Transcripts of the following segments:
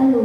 Ayo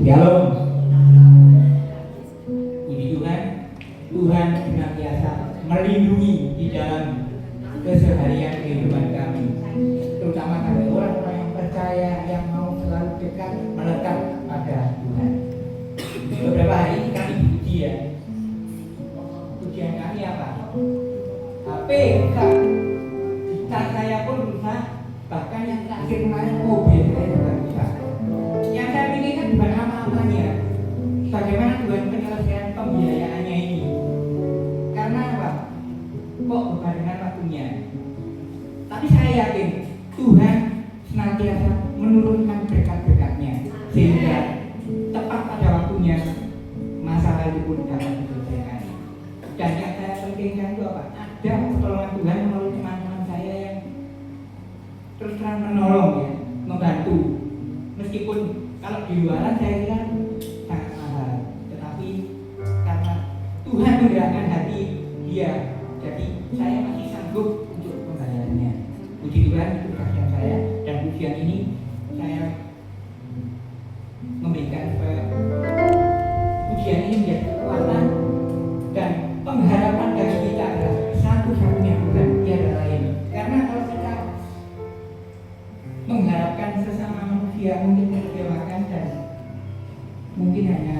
Shalom. Puji Tuhan, Tuhan senantiasa melindungi di dalam keseharian kehidupan kami, terutama kami orang-orang yang percaya, yang mau selalu dekat melekat pada Tuhan. Beberapa hari ini kami diuji ya. Ujian kami apa? HP rusak, tas saya pun rusak, bahkan yang terakhir kemarin mobil saya juga rusak. Yang saya pikirkan bukan apa-apanya, bagaimana Tuhan menyelesaikan pembiayaannya ini. Karena apa? Kok berbarengan waktunya. Tapi saya yakin Tuhan senantiasa menurunkan berkat-berkatnya, sehingga tepat pada waktunya masalah itu pun dapat diselesaikan. Dan yang saya pentingkan itu apa? Ada pertolongan Tuhan melalui teman-teman saya yang terus terang menolong ya, membantu. Meskipun kalau di luaran saya kira sangat mahal, tetapi karena Tuhan menggerakkan hati dia, jadi saya masih sanggup untuk membayarnya. Puji Tuhan, itu kesaksian saya, dan ujian ini saya memberikan supaya ujian ini menjadi kekuatan dan pengharapan dari kita adalah satu-satunya Tuhan, tiada lain. Karena kalau kita mengharapkan sesama manusia mungkin mengecewakan dan mungkin hanya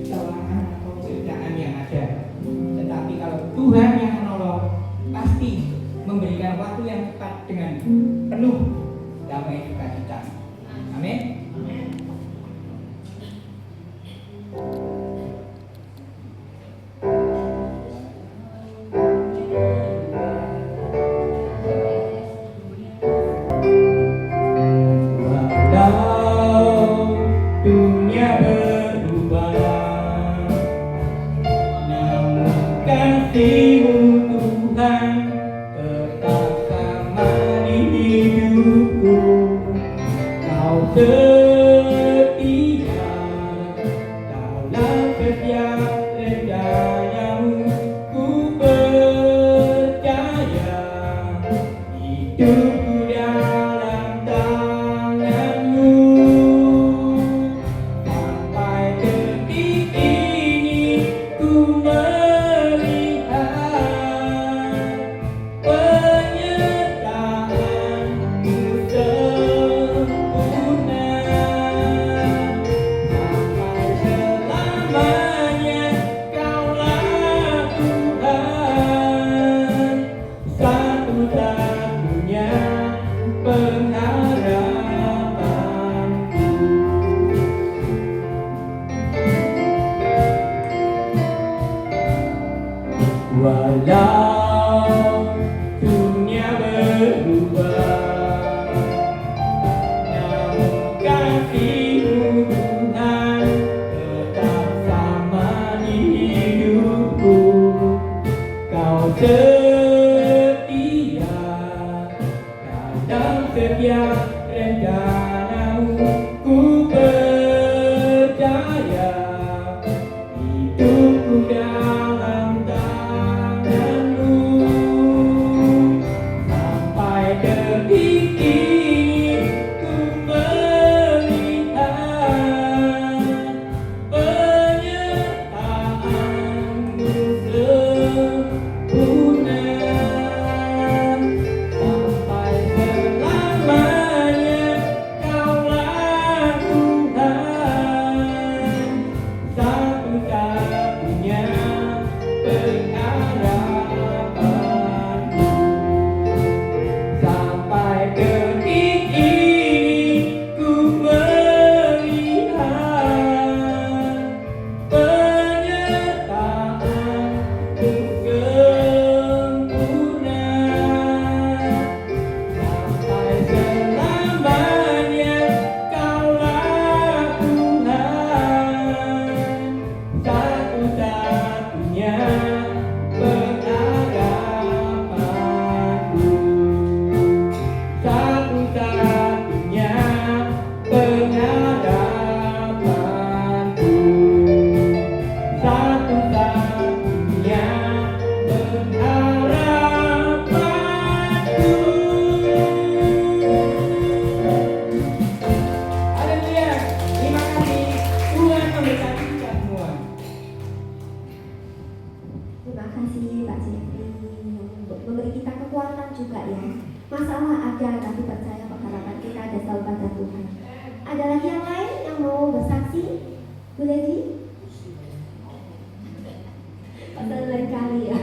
celaan atau kerjaan yang ada. Tetapi kalau Tuhan yang menolong, pasti memberikan waktu yang tepat dengan penuh damai sukacita. Amin. Sampai selamanya kaulah Ada lagi yang lain yang mau bersaksi? Bu Lady? Pasal lain kali ya.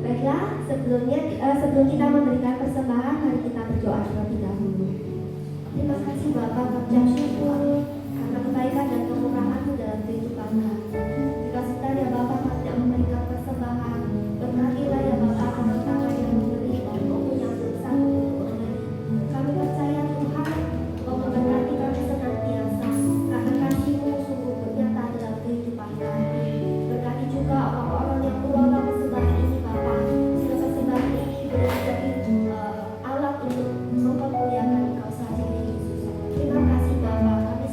Baiklah, sebelum kita memberikan persembahan, mari kita berdoa terlebih dahulu. Terima kasih Bapak, mengucap syukur karena kebaikan dan kemurahan-Mu dalam kehidupan kami. Dikasih tadi ya Bapak, kami tidak memberikan persembahan. Berkatilah ya Bapak, anak-anak yang memberi maupun yang besar untuk memberi. Kami percaya Tuhan, Kau memberkati kami senantiasa karena kasih-Mu sungguh bernyata dalam kehidupan kami. Berkati juga orang-orang yang mengelola persembahan ini Bapak. Sehingga persembahan ini boleh menjadi alat untuk mempermuliakan Engkau saja Yesus. Terima kasih Bapak, kami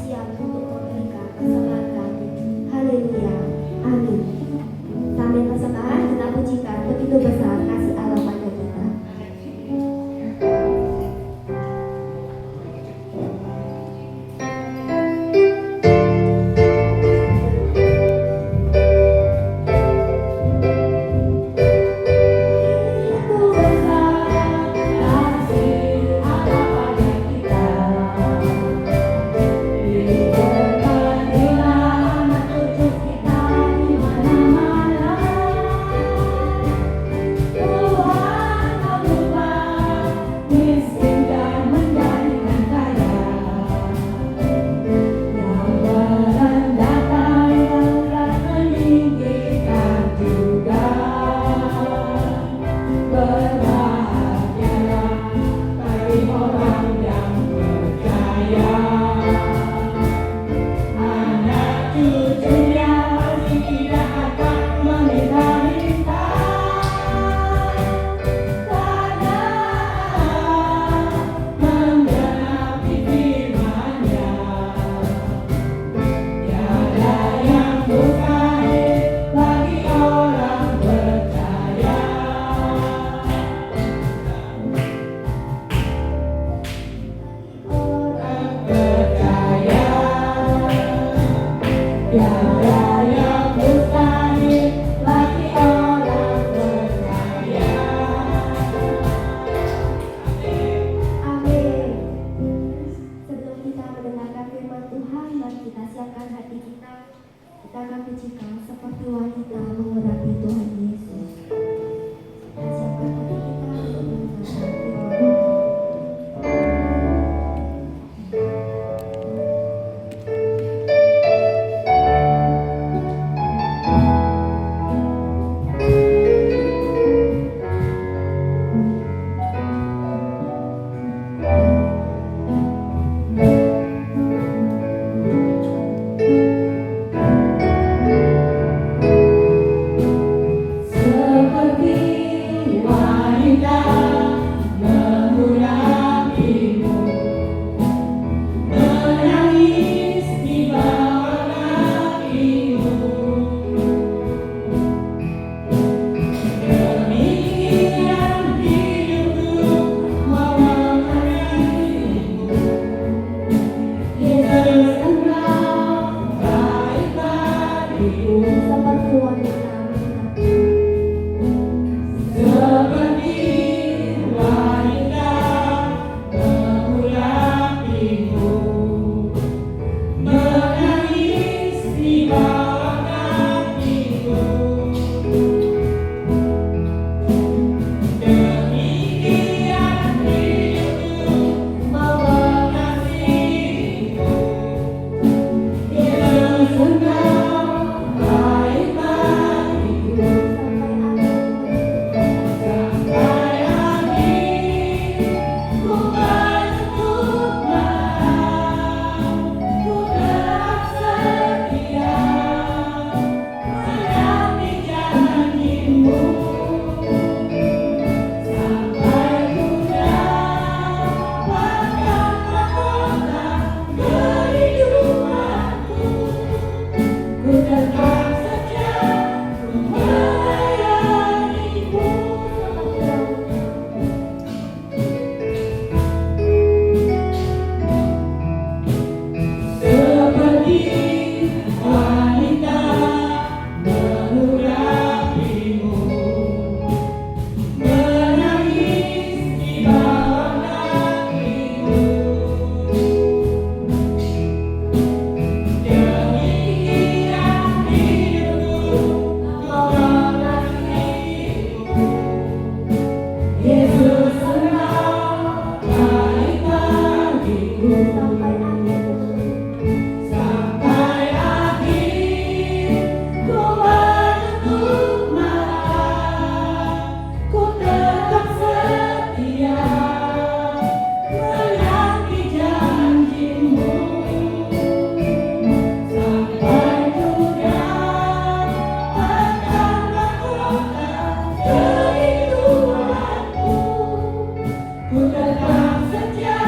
tetap setia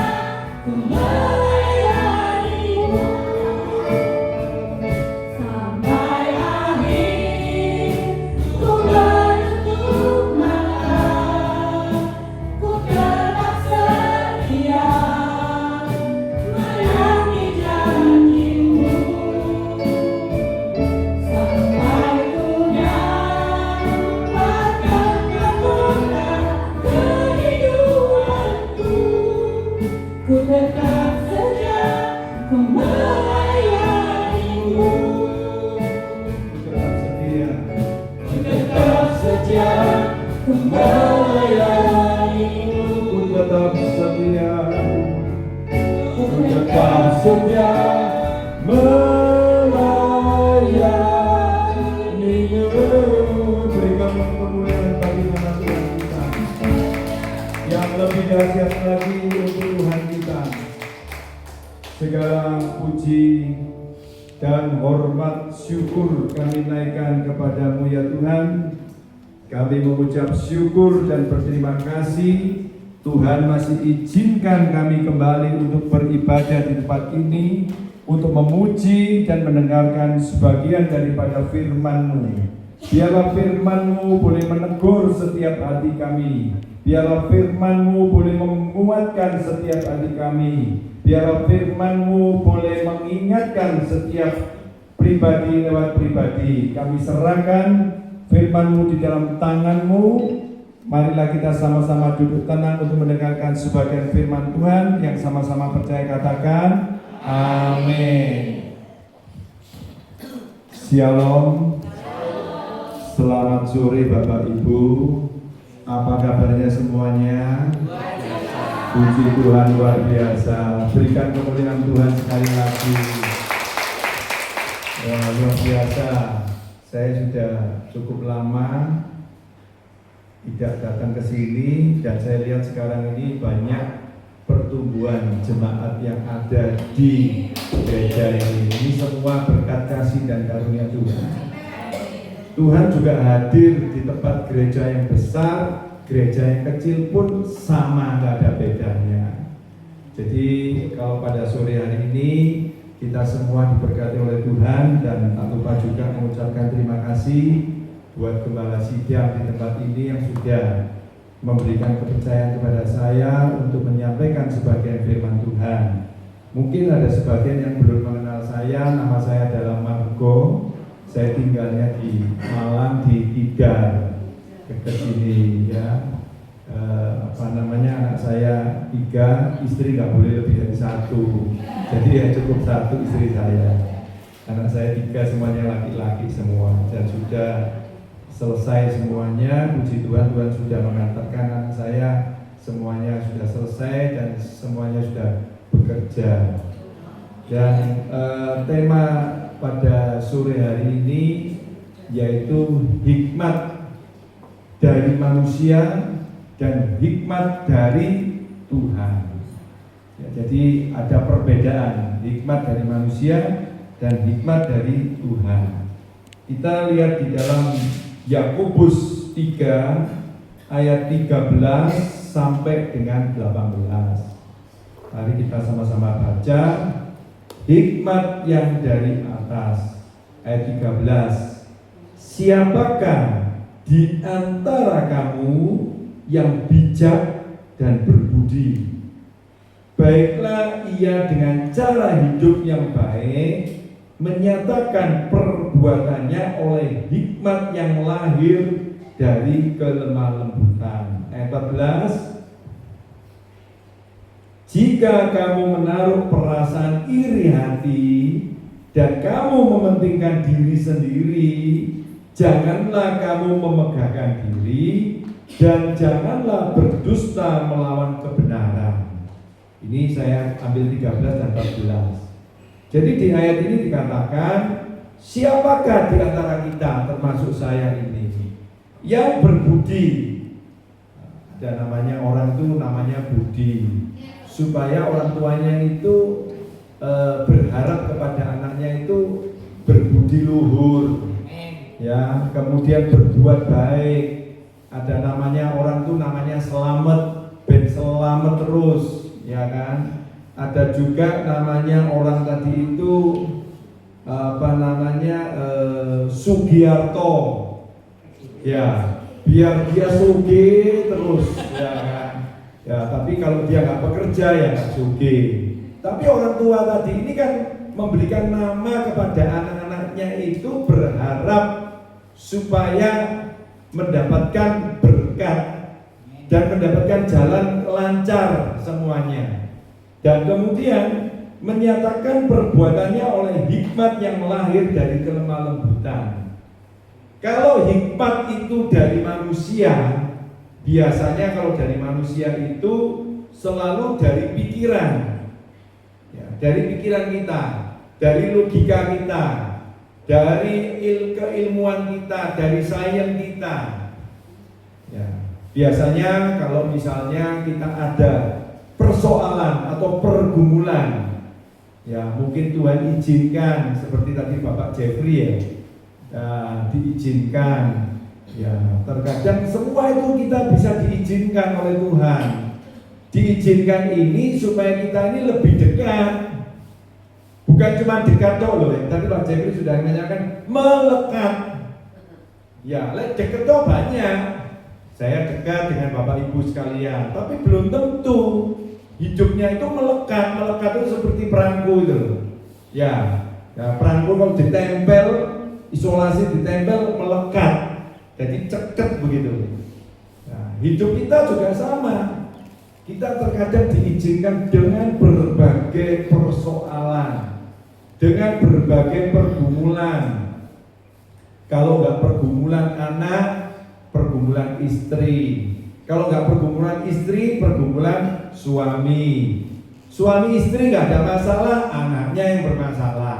ku melayanimu sampai akhir. Ku menutup mata, ku tetap setia melayani janjimu sampai ku dapatkan kemuliaan kehidupanku. Ku tetap setia, ku melayanimu. Ku tetap setia, ku melayanimu. Ku tetap setia, ku tetap setia melayanimu. Berikan kemuliaan bagi nama Tuhan kita. Yang lebih dahsyat lagi untuk Tuhan kita. Segala puji dan hormat syukur kami naikkan kepadamu ya Tuhan. Kami mengucap syukur dan berterima kasih Tuhan masih izinkan kami kembali untuk beribadah di tempat ini, untuk memuji dan mendengarkan sebagian daripada firman-Mu. Biarlah firman-Mu boleh menegur setiap hati kami. Biarlah firman-Mu boleh menguatkan setiap hati kami. Biarlah firman-Mu boleh mengingatkan setiap pribadi lewat pribadi. Kami serahkan firman-Mu di dalam tangan-Mu. Marilah kita sama-sama duduk tenang untuk mendengarkan sebagian firman Tuhan yang sama-sama percaya katakan amin. Shalom. Selamat sore Bapak Ibu. Apa kabarnya semuanya? Puji Tuhan luar biasa. Berikan kemuliaan Tuhan sekali lagi. Wah, luar biasa. Saya sudah cukup lama tidak datang ke sini dan saya lihat sekarang ini banyak pertumbuhan jemaat yang ada di gereja ini. Ini semua berkat kasih dan karunia Tuhan. Tuhan juga hadir di tempat gereja yang besar, gereja yang kecil pun sama, nggak ada bedanya. Jadi kalau pada sore hari ini kita semua diberkati oleh Tuhan, dan tak lupa juga mengucapkan terima kasih buat Gembala Sidang di tempat ini yang sudah memberikan kepercayaan kepada saya untuk menyampaikan sebagian firman Tuhan. Mungkin ada sebagian yang belum mengenal saya. Nama saya adalah Margo. Saya tinggalnya di Malang, di Tidar, dekat sini ya. Anak saya 3, istri nggak boleh lebih dari 1. Jadi ya cukup 1 istri saya. Anak saya 3 semuanya laki-laki semua dan sudah selesai semuanya. Puji Tuhan, Tuhan sudah mengantarkan anak saya, semuanya sudah selesai dan semuanya sudah bekerja. Dan tema pada sore hari ini yaitu hikmat dari manusia dan hikmat dari Tuhan. Ya, jadi ada perbedaan hikmat dari manusia dan hikmat dari Tuhan. Kita lihat di dalam Yakobus 3 ayat 13 sampai dengan 18. Mari kita sama-sama baca. Hikmat yang dari atas. Ayat 13. Siapakah di antara kamu yang bijak dan berbudi? Baiklah ia dengan cara hidup yang baik menyatakan perbuatannya oleh hikmat yang lahir dari kelemah lembutan. Ayat 14. Jika kamu menaruh perasaan iri hati dan kamu mementingkan diri sendiri, janganlah kamu memegahkan diri dan janganlah berdusta melawan kebenaran. Ini saya ambil 13 dan 14. Jadi di ayat ini dikatakan, siapakah di antara kita, termasuk saya ini, yang berbudi? Ada namanya orang itu namanya budi. Supaya orang tuanya itu berharap kepada anaknya itu berbudi luhur, ya, kemudian berbuat baik. Ada namanya orang itu namanya selamat, ben selamat terus, ya kan. Ada juga namanya orang tadi itu Sugiarto, ya, biar dia sugih terus, ya kan. Ya, tapi kalau dia nggak bekerja ya nggak sugih. Tapi orang tua tadi ini kan memberikan nama kepada anak-anaknya itu berharap supaya mendapatkan berkat dan mendapatkan jalan lancar semuanya. Dan kemudian menyatakan perbuatannya oleh hikmat yang lahir dari kelemah lembutan. Kalau hikmat itu dari manusia, biasanya kalau dari manusia itu selalu dari pikiran, ya, dari pikiran kita, dari logika kita, dari keilmuan kita, dari sains kita. Ya, biasanya kalau misalnya kita ada persoalan atau pergumulan, ya mungkin Tuhan izinkan seperti tadi Bapak Jeffrey ya, diizinkan. Ya, terkadang semua itu kita bisa diizinkan oleh Tuhan. Diizinkan ini supaya kita ini lebih dekat. Bukan cuma dekat loh, tadi Pak Jeffrey sudah menyatakan melekat. Ya, dekat toh banyak. Saya dekat dengan Bapak Ibu sekalian, tapi belum tentu hidupnya itu melekat. Melekat itu seperti perangko itu. Ya, perangko kalau ditempel, isolasi ditempel melekat. Jadi ceket begitu. Nah, hidup kita juga sama. Kita terkadang diizinkan dengan berbagai persoalan, dengan berbagai pergumulan. Kalau nggak pergumulan anak, pergumulan istri. Kalau nggak pergumulan istri, pergumulan suami. Suami istri nggak ada masalah, anaknya yang bermasalah.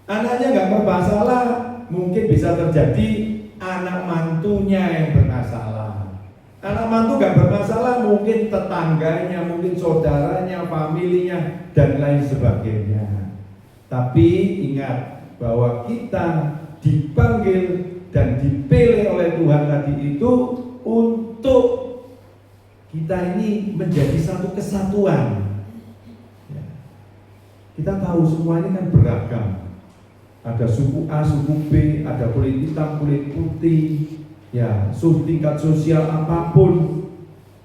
Anaknya nggak bermasalah, mungkin bisa terjadi anak mantunya yang bermasalah. Anak mantu gak bermasalah, mungkin tetangganya, mungkin saudaranya, familinya, dan lain sebagainya. Tapi ingat bahwa kita dipanggil dan dipilih oleh Tuhan tadi itu untuk kita ini menjadi satu kesatuan. Kita tahu semua ini kan beragam. Ada suku A, suku B, ada kulit hitam, kulit putih, ya, tingkat sosial apapun.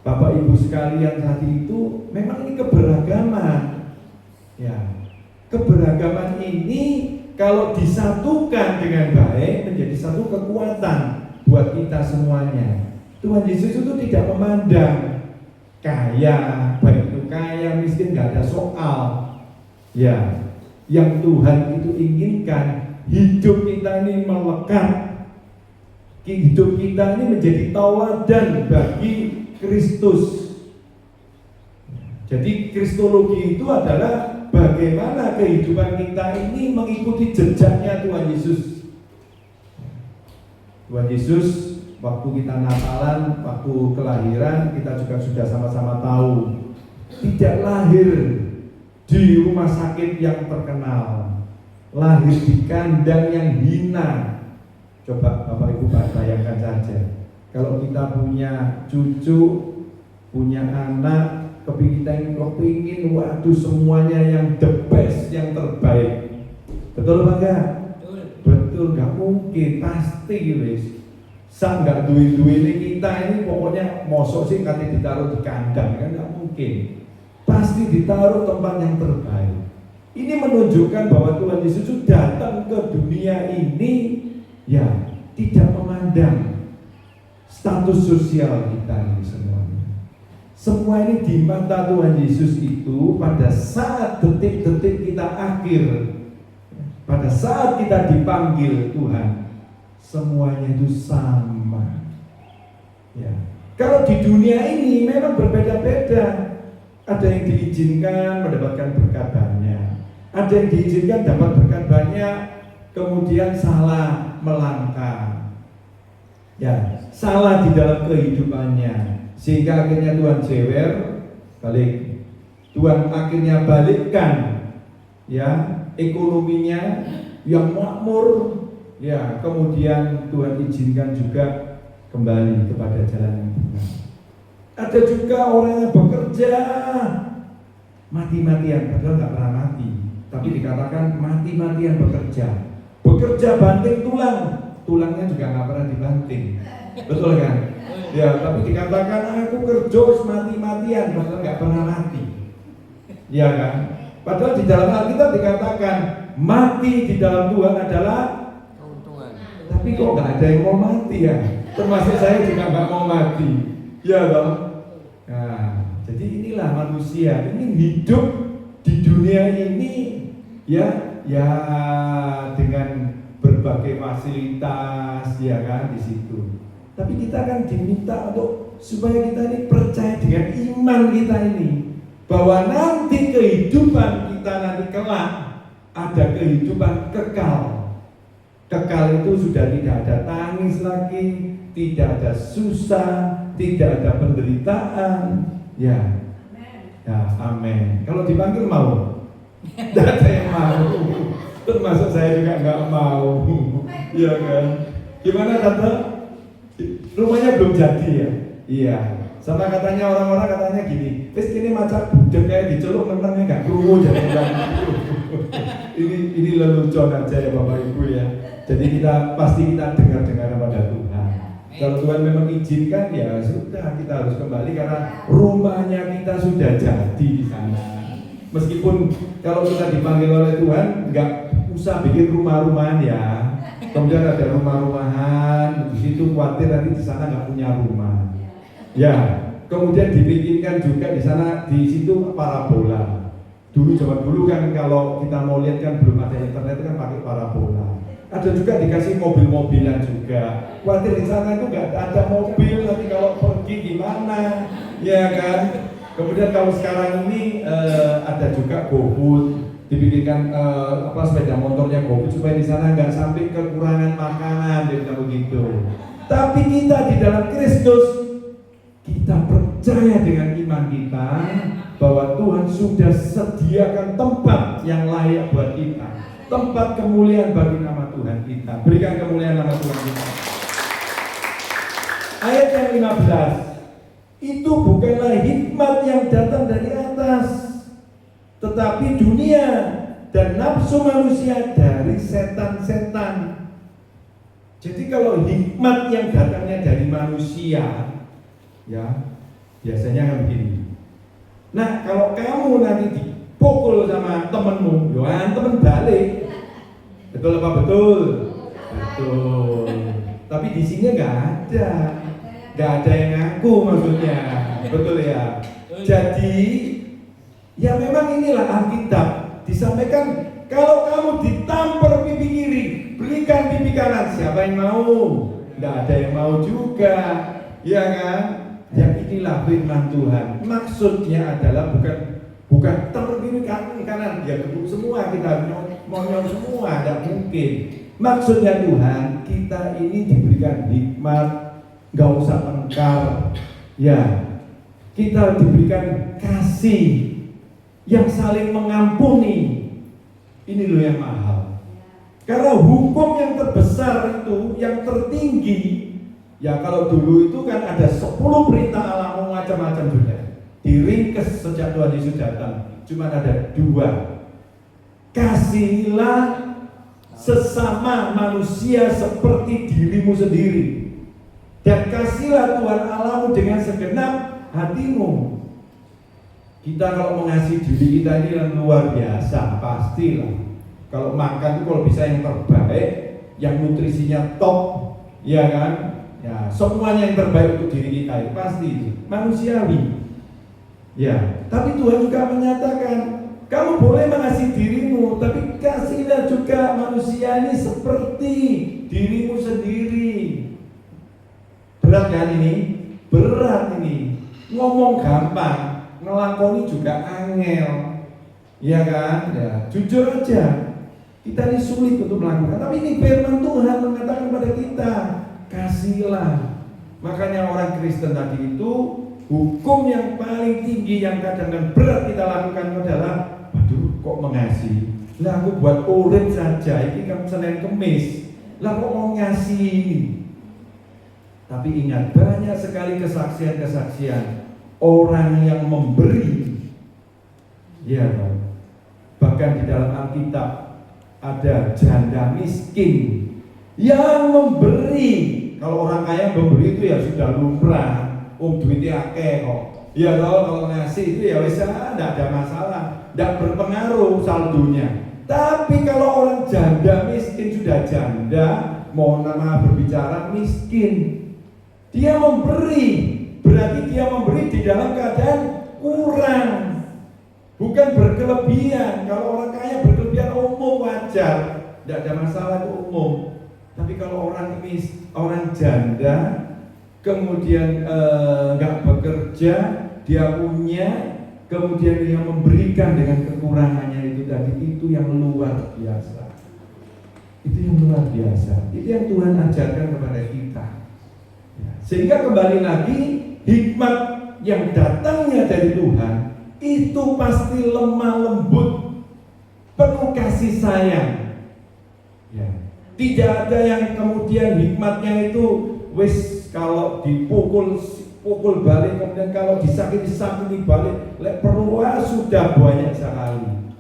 Bapak Ibu sekalian tadi itu memang ini keberagaman. Ya, keberagaman ini kalau disatukan dengan baik menjadi satu kekuatan buat kita semuanya. Tuhan Yesus itu tidak memandang kaya, baik itu kaya, miskin, nggak ada soal. Ya, yang Tuhan itu inginkan hidup kita ini melekat, hidup kita ini menjadi tauladan bagi Kristus. Jadi kristologi itu adalah bagaimana kehidupan kita ini mengikuti jejaknya Tuhan Yesus. Tuhan Yesus waktu kita Natalan, waktu kelahiran, kita juga sudah sama-sama tahu tidak lahir di rumah sakit yang terkenal, lahir di kandang yang hina. Coba Bapak Ibu bayangkan saja, kalau kita punya cucu, punya anak, kepingin, waduh semuanya yang the best, yang terbaik. Betul apa enggak? Betul, nggak mungkin, pasti guys. Sang nggak duit-duit kita ini pokoknya mosok sih katanya ditaruh di kandang, kan nggak mungkin. Pasti ditaruh tempat yang terbaik. Ini menunjukkan bahwa Tuhan Yesus itu datang ke dunia ini ya tidak memandang status sosial kita ini semuanya. Semua ini di mata Tuhan Yesus itu pada saat detik-detik kita akhir, pada saat kita dipanggil Tuhan, semuanya itu sama. Ya. Kalau di dunia ini memang berbeda-beda. Ada yang diizinkan mendapatkan berkat banyak, ada yang diizinkan dapat berkat banyak, kemudian salah melangkah, ya salah di dalam kehidupannya, sehingga akhirnya Tuhan jewer balik. Tuhan akhirnya balikkan ya ekonominya yang makmur, ya kemudian Tuhan izinkan juga kembali kepada jalan yang benar. Ada juga orang yang bekerja mati-matian, padahal nggak pernah mati, tapi dikatakan mati-matian bekerja. Bekerja banting tulang, tulangnya juga nggak pernah dibanting, betul kan? Ya, tapi dikatakan aku kerja mati-matian, padahal nggak pernah mati, ya kan? Padahal di dalam Alkitab dikatakan mati di dalam Tuhan adalah keuntungan. tapi kok nggak ada yang mau mati ya? Termasuk saya juga nggak mau mati, ya toh? Nah, jadi inilah manusia ini hidup di dunia ini ya dengan berbagai fasilitas ya kan di situ. Tapi kita kan diminta untuk supaya kita ini percaya dengan iman kita ini bahwa nanti kehidupan kita nanti kelak ada kehidupan kekal. Kekal itu sudah tidak ada tangis lagi, tidak ada susah, tidak ada penderitaan. Ya, ya, amin. Kalau dipanggil mau, tidak ada yang mau. Termasuk saya juga nggak mau. Iya kan? Gimana tante? Rumahnya belum jadi ya? Iya. Sama katanya orang-orang katanya gini, terus ini macam budek kayak diceluk menangnya nggak kerumu jadi ini lelucon aja ya Bapak Ibu ya. Jadi pasti kita dengar pada Tuhan. Kalau Tuhan memang izinkan ya sudah kita harus kembali karena rumahnya kita sudah jadi di sana. Meskipun kalau kita dipanggil oleh Tuhan nggak usah bikin rumah-rumahan ya. Kemudian ada rumah-rumahan di situ khawatir nanti di sana nggak punya rumah. Ya, kemudian dibikinkan juga di sana di situ parabola. Zaman dulu kan kalau kita mau lihat kan belum ada internet kan pakai parabola. Ada juga dikasih mobil-mobilan juga. Khawatir di sana itu nggak ada mobil nanti kalau pergi gimana, ya kan? Kemudian kalau sekarang ini ada juga GoFood, dibikinkan sepeda motornya GoFood supaya di sana nggak sampai kekurangan makanan, jadi begitu. Tapi kita di dalam Kristus kita percaya dengan iman kita bahwa Tuhan sudah sediakan tempat yang layak buat kita, tempat kemuliaan bagi nama Tuhan kita. Berikan kemuliaan nama Tuhan kita. Ayat yang 15, itu bukanlah hikmat yang datang dari atas, tetapi dunia dan nafsu manusia dari setan-setan. Jadi kalau hikmat yang datangnya dari manusia, ya biasanya kan begini. Nah kalau kamu nanti dipukul sama temenmu, ya temen balik, betul apa betul? Betul. Tapi di sini nggak ada yang ngaku maksudnya, betul ya. Jadi ya memang inilah Alkitab disampaikan. Kalau kamu ditampar pipi kiri, berikan pipi kanan. Siapa yang mau? Nggak ada yang mau juga, ya kan? Ya inilah firman Tuhan. Maksudnya adalah bukan tampar kiri kanan. Ya gebuk semua kita monyong semua, tidak mungkin. Maksudnya Tuhan kita ini diberikan hikmat, nggak usah tengkar. Ya, kita diberikan kasih yang saling mengampuni. Ini loh yang mahal. Karena hukum yang terbesar itu, yang tertinggi, ya kalau dulu itu kan ada 10 perintah Allah macam-macam sudah diringkes sejak Tuhan Yesus datang. Cuma ada 2. Kasihilah sesama manusia seperti dirimu sendiri, dan kasihlah Tuhan Allahmu dengan segenap hatimu. Kita kalau mengasihi diri kita ini luar biasa, pastilah. Kalau makan itu kalau bisa yang terbaik, yang nutrisinya top, ya kan? Ya, semuanya yang terbaik untuk diri kita, pasti manusiawi. Ya, tapi Tuhan juga menyatakan, kamu boleh mengasihi dirimu, tapi kasihlah juga manusia ini seperti dirimu sendiri. Berat kan ini? Berat ini. Ngomong gampang, ngelakoni juga angel, ya kan? Ya, jujur aja. Kita ini sulit untuk melakukan, tapi ini firman Tuhan mengatakan kepada kita, kasihlah. Makanya orang Kristen tadi itu hukum yang paling tinggi yang kadang-kadang berat kita lakukan adalah, waduh, kok mengasihi? Lah aku buat urip saja, ini kan Senin Kemis. Lah kok mau ngasih? Tapi ingat, banyak sekali kesaksian-kesaksian orang yang memberi. Ya, bahkan di dalam Alkitab ada janda miskin yang memberi. Kalau orang kaya memberi itu ya sudah lumrah, duitnya akeh kok. Ya kalau ngasih itu ya wis tidak ada masalah, tidak berpengaruh saldonya. Tapi kalau orang janda miskin, sudah janda, mohon maaf berbicara miskin, dia memberi, berarti dia memberi di dalam keadaan kurang, bukan berkelebihan. Kalau orang kaya berkelebihan umum wajar, tidak ada masalah, itu umum. Tapi kalau orang janda kemudian nggak bekerja, dia punya, kemudian dia memberikan dengan kekurangannya itu tadi, itu yang luar biasa. Itu yang luar biasa. Itu yang Tuhan ajarkan kepada kita. Sehingga kembali lagi, hikmat yang datangnya dari Tuhan itu pasti lemah lembut, penuh kasih sayang. Ya. Tidak ada yang kemudian hikmatnya itu wis kalau dipukul balik, kemudian kalau disakiti balik, perlu sudah banyak sekali.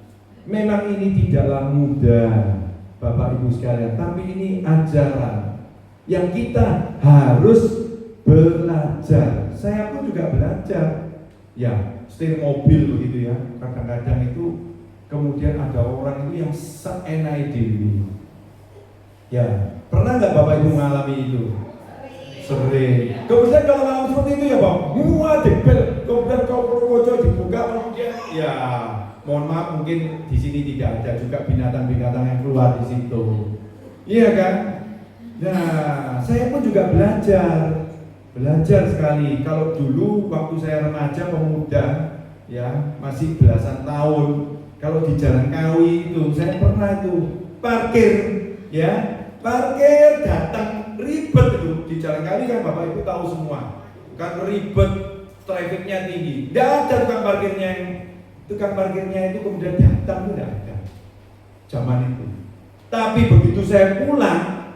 Memang ini tidaklah mudah, Bapak Ibu sekalian, tapi ini ajaran yang kita harus belajar. Saya pun juga belajar. Ya, setir mobil begitu ya. Kadang-kadang itu kemudian ada orang itu yang seenak diri. Ya, pernah nggak Bapak Ibu mengalami itu? Sering. Kemudian kalau malam seperti itu ya Bang, muat debel, kemudian kau prowoco dibuka, kemudian ya mohon maaf mungkin di sini tidak ada juga binatang-binatang yang keluar di situ. Iya kan? Nah, saya pun juga belajar sekali. Kalau dulu waktu saya remaja pemuda, ya masih belasan tahun, kalau di Jalan Kawi itu saya pernah itu parkir, ya parkir datang ribet itu di Jalan Kawi kan Bapak Ibu tahu semua, kan ribet, trafiknya tinggi, tidak ada tukang parkirnya itu kemudian datang, tidak ada zaman itu. Tapi begitu saya pulang,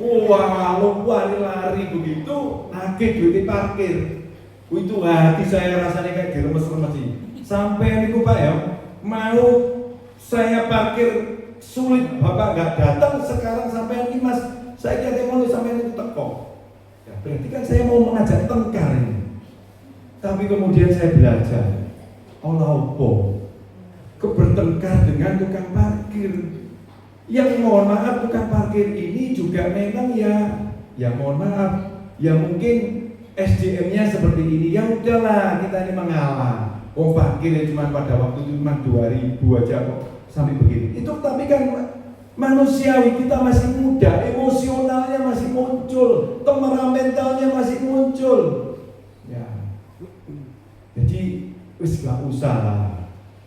wah lari begitu, nagih duit parkir, itu hati saya rasanya kayak diremes-remes sih. Sampai ini Pak ya, mau saya parkir sulit, Bapak nggak datang sekarang sampai ini Mas. Saya kira mau sampai itu teko. Ya, berarti kan saya mau mengajak tengkar ini. Tapi kemudian saya belajar, Allah bertengkar dengan tukang parkir. Yang mohon maaf tukang parkir ini juga memang ya mohon maaf, ya mungkin SDM-nya seperti ini. Ya udahlah kita ini mengalah. Parkir cuma pada waktu itu cuma 2.000 aja kok sampai begini. Itu tapi kan manusiawi, kita masih muda, emosionalnya masih muncul, temperamentalnya masih muncul. Ya. Jadi wis gak usah lah.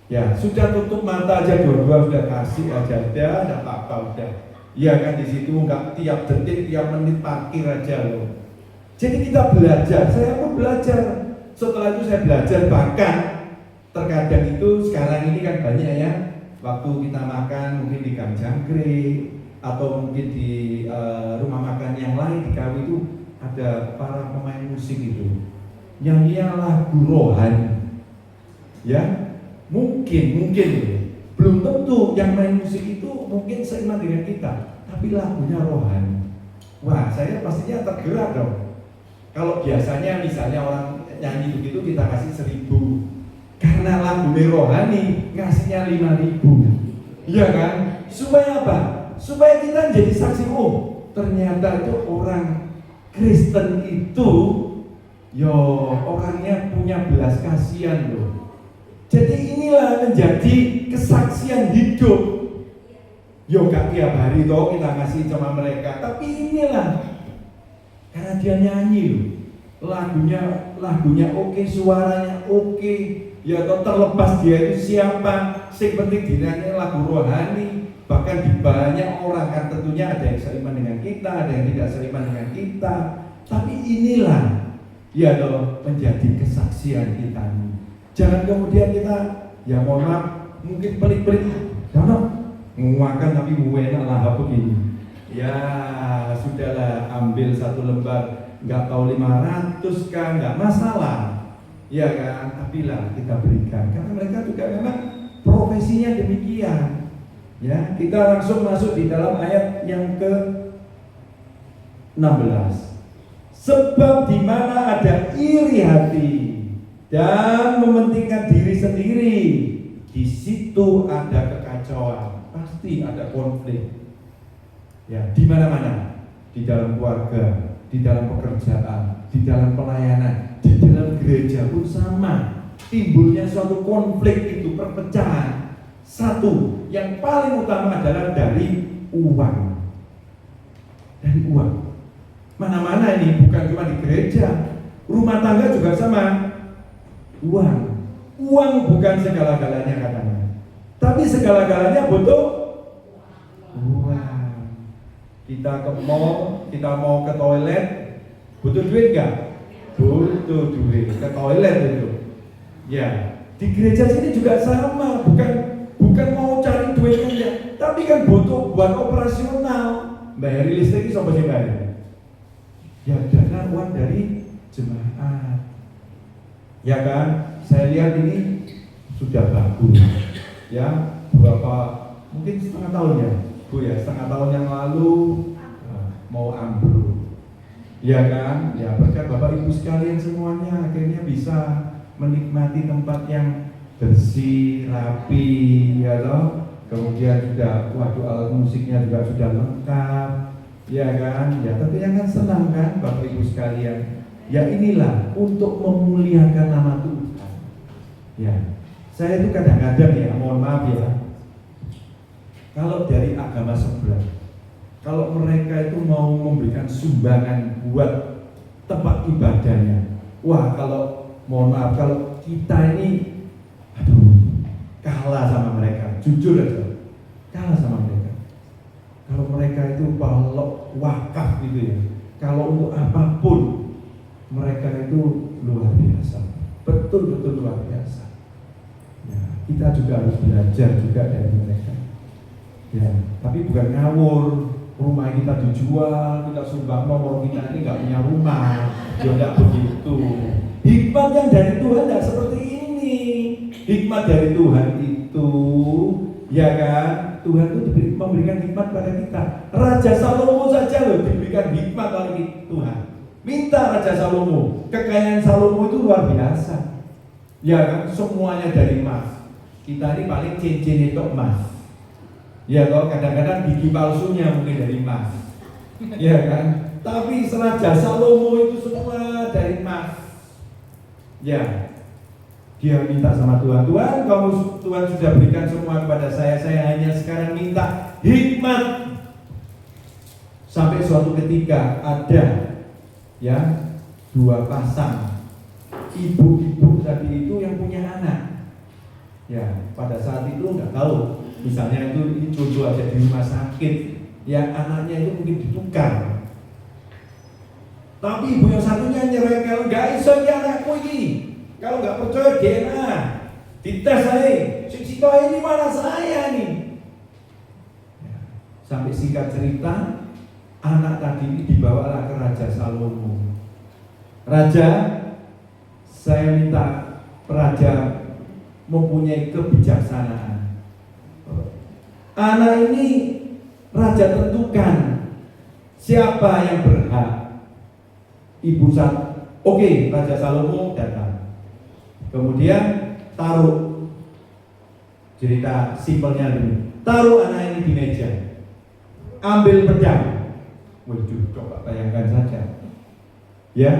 Ya, sudah tutup mata aja dua-dua sudah kasih aja enggak apa-apa udah. Iya kan di situ enggak tiap detik, tiap menit parkir aja loh. Jadi kita belajar, saya pun belajar. Setelah itu saya belajar, bahkan terkadang itu sekarang ini kan banyak ya, waktu kita makan mungkin di Gang Jangkrik atau mungkin di rumah makan yang lain di Kawi itu ada para pemain musik itu nyanyian lagu rohani. Ya, mungkin belum tentu yang main musik itu mungkin seiman dengan kita, tapi lagunya rohani. Wah, saya pastinya tergerak dong. Kalau biasanya misalnya orang nyanyi begitu kita kasih 1.000, karena lagunya rohani ngasihnya 5.000. Iya kan? Supaya apa? Supaya kita jadi saksi, ternyata itu orang Kristen itu orangnya punya belas kasihan loh. Jadi inilah menjadi kesaksian hidup. Gak tiap hari toh kita ngasih sama mereka, tapi inilah karena dia nyanyi loh, lagunya oke, suaranya oke, ya toh terlepas dia itu siapa, sing penting dinyanyi lagu rohani. Bahkan di banyak orang kan tentunya ada yang seiman dengan kita, ada yang tidak seiman dengan kita, tapi inilah ya toh menjadi kesaksian kita. Jangan kemudian kita, ya mohon maaf, mungkin pelit-pelit, jangan makan tapi enak lah begini. Ya sudahlah, ambil 1 lembar, nggak tahu 500 kan, nggak masalah. Ya kan, tapi lah kita berikan karena mereka juga memang profesinya demikian. Ya, kita langsung masuk di dalam ayat yang ke-16. Sebab di mana ada iri hati dan mementingkan diri sendiri, di situ ada kekacauan, pasti ada konflik. Ya, di mana-mana, di dalam keluarga, di dalam pekerjaan, di dalam pelayanan, di dalam gereja pun sama. Timbulnya suatu konflik itu, perpecahan. Satu, yang paling utama adalah dari uang. Dari uang. Mana-mana ini, bukan cuma di gereja, rumah tangga juga sama. Uang. Uang bukan segala-galanya katanya, tapi segala-galanya butuh uang. Kita ke mall, kita mau ke toilet, butuh duit nggak? Butuh duit, ke toilet itu. Ya, di gereja sini juga sama, bukan mau cari duit aja, tapi kan butuh buat operasional. Bayar listrik itu siapa sih bayar? Ya dana uang dari jemaat. Ya kan, saya lihat ini sudah bagus. Ya, mungkin setengah tahun ya, Bu ya, setengah tahun yang lalu mau ambruk. Ya kan, ya berkat Bapak Ibu sekalian semuanya akhirnya bisa menikmati tempat yang bersih, rapi, ya loh. Kemudian juga, waduh, alat musiknya juga sudah lengkap, ya kan. Ya tentunya kan senang kan Bapak Ibu sekalian. Ya inilah untuk memuliakan nama Tuhan. Ya, saya itu kadang-kadang ya, mohon maaf ya, kalau dari agama sebelah, kalau mereka itu mau memberikan sumbangan buat tempat ibadahnya, wah kalau mohon maaf, kalau kita ini kalah sama mereka, jujur aja, kalah sama mereka. Kalau mereka itu kalau wakaf gitu ya, kalau untuk apapun mereka itu luar biasa, betul-betul luar biasa. Ya, kita juga harus belajar juga dari mereka. Ya, tapi bukan ngawur, rumah kita dijual, kita sumbang nomor kita ini nggak punya rumah, ya nggak begitu. Hikmat yang dari Tuhan tidak seperti ini. Hikmat dari Tuhan itu, ya kan, Tuhan itu memberikan hikmat pada kita. Raja Salomo saja loh diberikan hikmat oleh Tuhan. Minta Raja Salomo, kekayaan Salomo itu luar biasa. Ya kan, semuanya dari emas. Kita ini paling cincin itu emas. Ya toh, kadang-kadang gigi palsunya mungkin dari emas. Ya kan, tapi Raja Salomo itu semua dari emas. Ya, dia minta sama Tuhan, Tuhan sudah berikan semua kepada saya hanya sekarang minta hikmat. Sampai suatu ketika ada ya dua pasang ibu-ibu tadi itu yang punya anak. Ya, pada saat itu nggak tahu, misalnya itu jodoh aja di rumah sakit, ya anaknya itu mungkin ditukar. Tapi ibu yang satunya nyerempel, nggak iso ya anakku ini. Kalau nggak percaya DNA, dites saya. Si ini mana saya nih? Ya, sampai singkat cerita, anak tadi ini dibawalah ke Raja Salomo. Raja, saya minta raja mempunyai kebijaksanaan. Anak ini raja tentukan siapa yang berhak. Ibu saat, oke, Raja Salomo datang. Kemudian taruh, cerita simpelnya dulu. Taruh anak ini di meja. Ambil pedang. Waduh, coba bayangkan saja. Ya,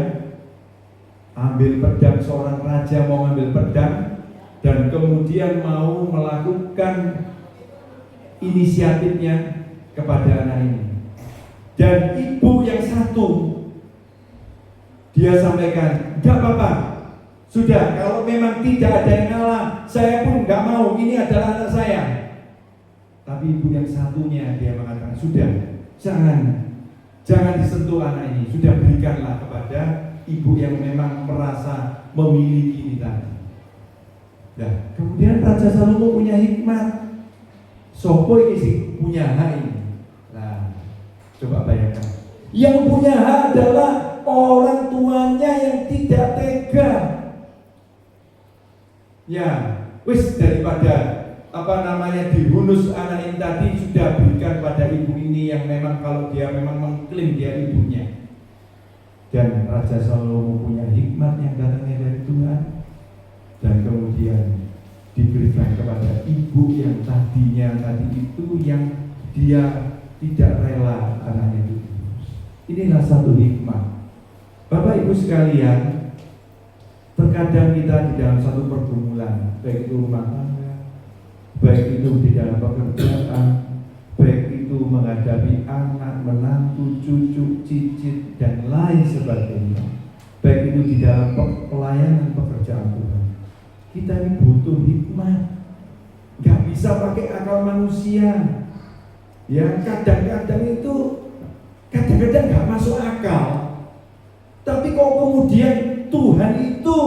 ambil pedang, seorang raja mau ambil pedang dan kemudian mau melakukan inisiatifnya kepada anak ini. Dan ibu yang satu, dia sampaikan, enggak apa-apa, sudah, kalau memang tidak ada yang ngalah, saya pun enggak mau, ini adalah anak saya. Tapi ibu yang satunya, dia mengatakan, sudah, jangan disentuh anak ini, sudah berikanlah kepada ibu yang memang merasa memiliki ini tadi. Nah, kemudian Raja Salomo punya hikmat. Sopo ini sih punya hak ini. Nah, coba bayangkan. Yang punya hak adalah orang tuanya yang tidak tega Ya, wis daripada dihunus anak ini tadi, sudah berikan pada ibu ini yang memang kalau dia memang mengklaim dia ibunya. Dan Raja Salomo punya hikmat yang datangnya dari Tuhan, dan kemudian diberikan kepada ibu yang tadinya tadi itu yang dia tidak rela anaknya itu. Inilah satu hikmat. Bapak Ibu sekalian, terkadang kita di dalam satu pergumulan, baik itu rumah tangga, baik itu di dalam pekerjaan, baik itu menghadapi anak, menantu, cucu, cicit, dan lain sebagainya, baik itu di dalam pelayanan pekerjaan Tuhan. Kita ini butuh hikmat, gak bisa pakai akal manusia. Ya, kadang-kadang gak masuk akal. Tapi kok kemudian Tuhan itu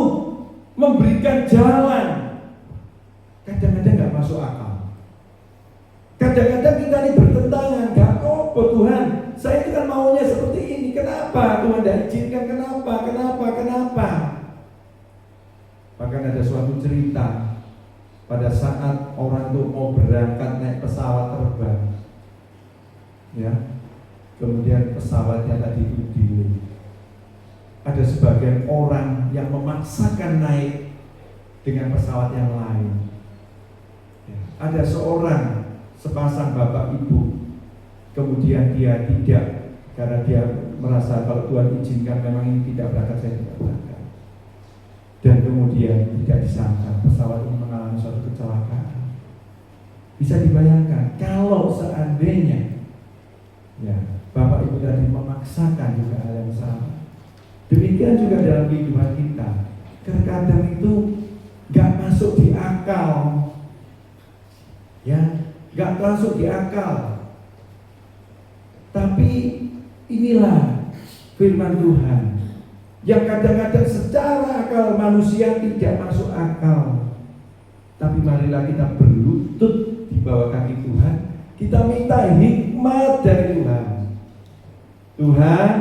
memberikan jalan, kadang-kadang gak masuk akal. Kadang-kadang kita ini bertentangan, gak apa Tuhan, saya itu kan maunya seperti ini, kenapa Tuhan tidak izinkan, kenapa? Bahkan ada suatu cerita, pada saat orang itu mau berangkat naik pesawat terbang, ya, kemudian pesawatnya tadi itu delay. Ada sebagian orang yang memaksakan naik dengan pesawat yang lain. Ya, ada seorang sepasang bapak ibu, kemudian dia tidak, karena dia merasa kalau Tuhan izinkan memang ini tidak berangkat, saya tidak berangkat. Dan kemudian tidak disangka pesawat ini mengalami suatu kecelakaan. Bisa dibayangkan kalau seandainya ya bapak ibu tadi memaksakan juga hal yang sama. Demikian juga dalam kehidupan kita, terkadang itu gak masuk di akal, ya, gak masuk di akal. Tapi inilah firman Tuhan yang kadang-kadang secara akal manusia tidak masuk akal. Tapi marilah kita berlutut di bawah kaki Tuhan, kita minta hikmat dari Tuhan. Tuhan,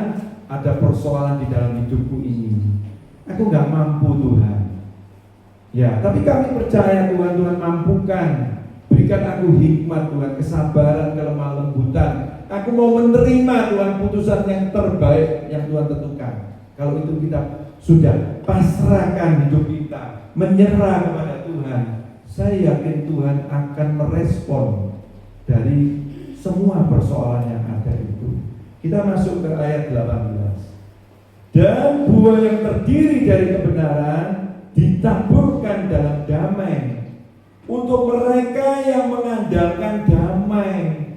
ada persoalan di dalam hidupku ini, aku gak mampu Tuhan. Ya, tapi kami percaya Tuhan mampukan. Berikan aku hikmat Tuhan, kesabaran, kelemah lembutan. Aku mau menerima Tuhan putusan yang terbaik yang Tuhan tentukan. Kalau itu kita sudah pasrahkan hidup kita, menyerah kepada Tuhan, saya yakin Tuhan akan merespon dari semua persoalan yang ada itu. Kita masuk ke ayat 18. Dan buah yang terdiri dari kebenaran ditaburkan dalam damai untuk mereka yang mengandalkan damai.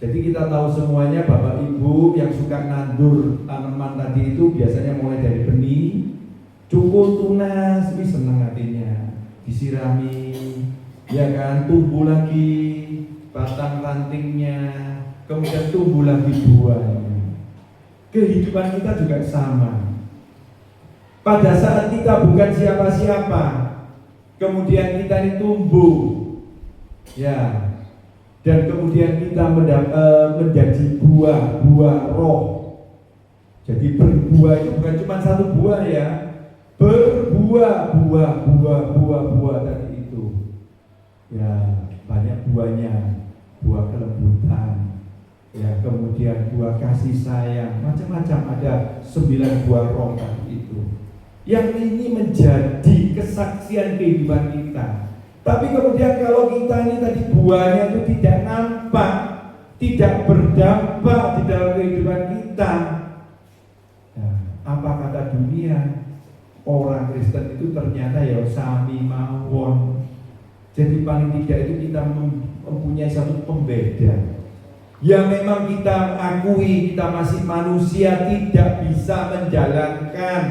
Jadi kita tahu semuanya Bapak Ibu yang suka nandur tanaman tadi itu biasanya mulai dari benih, cukup tunas, wih senang hatinya, disirami, ya kan, tumbuh lagi batang rantingnya, kemudian tumbuh lagi buahnya. Kehidupan kita juga sama. Pada saat kita bukan siapa-siapa, kemudian kita ini tumbuh, ya, dan kemudian kita menjadi buah roh. Jadi berbuah itu bukan cuma satu buah ya, berbuah tadi itu, ya banyak buahnya, buah kelembutan, ya kemudian buah kasih sayang, macam-macam, ada 9 buah roh tadi itu. Yang ini menjadi kesaksian kehidupan kita. Tapi kemudian kalau kita ini tadi buahnya itu tidak nampak, tidak berdampak di dalam kehidupan kita, nah, apa kata dunia? Orang Kristen itu ternyata ya sami mawon. Jadi paling tidak itu kita mempunyai satu pembeda. Ya memang kita akui kita masih manusia, tidak bisa menjalankan,